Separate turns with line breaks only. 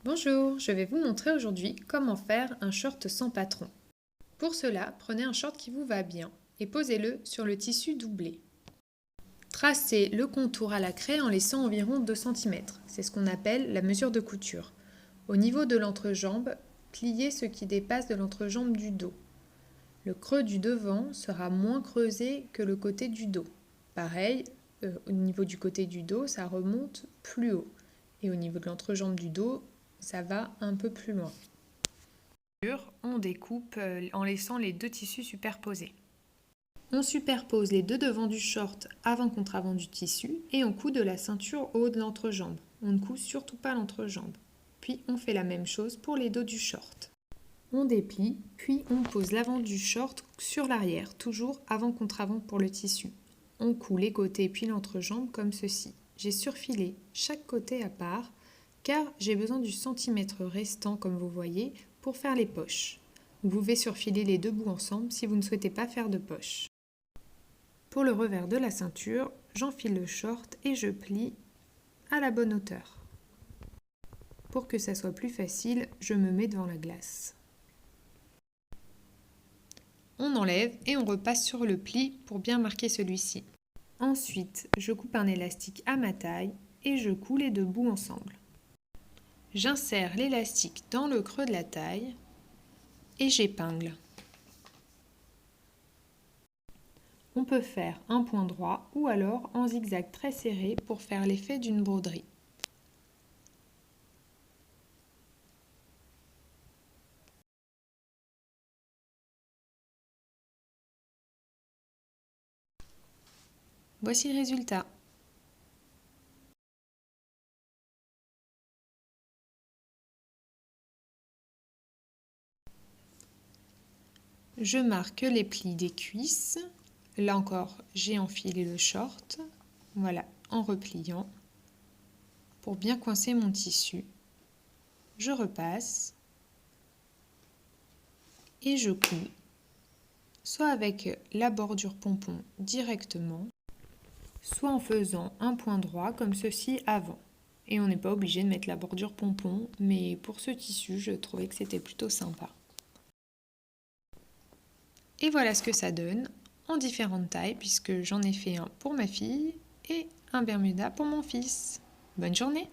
Bonjour, je vais vous montrer aujourd'hui comment faire un short sans patron. Pour cela, prenez un short qui vous va bien et posez-le sur le tissu doublé. Tracez le contour à la craie en laissant environ 2 cm. C'est ce qu'on appelle la mesure de couture. Au niveau de l'entrejambe, pliez ce qui dépasse de l'entrejambe du dos. Le creux du devant sera moins creusé que le côté du dos. Pareil, au niveau du côté du dos, ça remonte plus haut. Et au niveau de l'entrejambe du dos, ça va un peu plus loin. On découpe en laissant les deux tissus superposés. On superpose les deux devants du short avant contre avant du tissu et on coud de la ceinture au haut de l'entrejambe. On ne coud surtout pas l'entrejambe. Puis on fait la même chose pour les dos du short. On déplie, puis on pose l'avant du short sur l'arrière, toujours avant contre avant pour le tissu. On coud les côtés puis l'entrejambe comme ceci. J'ai surfilé chaque côté à part car j'ai besoin du centimètre restant comme vous voyez pour faire les poches. Vous pouvez surfiler les deux bouts ensemble si vous ne souhaitez pas faire de poche. Pour le revers de la ceinture, j'enfile le short et je plie à la bonne hauteur. Pour que ça soit plus facile, je me mets devant la glace. On enlève et on repasse sur le pli pour bien marquer celui-ci. Ensuite, je coupe un élastique à ma taille et je coud les deux bouts ensemble. J'insère l'élastique dans le creux de la taille et j'épingle. On peut faire un point droit ou alors en zigzag très serré pour faire l'effet d'une broderie. Voici le résultat. Je marque les plis des cuisses. Là encore, j'ai enfilé le short. Voilà, en repliant. Pour bien coincer mon tissu, je repasse et je couds, soit avec la bordure pompon directement, soit en faisant un point droit comme ceci avant. Et on n'est pas obligé de mettre la bordure pompon, mais pour ce tissu, je trouvais que c'était plutôt sympa. Et voilà ce que ça donne en différentes tailles, puisque j'en ai fait un pour ma fille et un Bermuda pour mon fils. Bonne journée!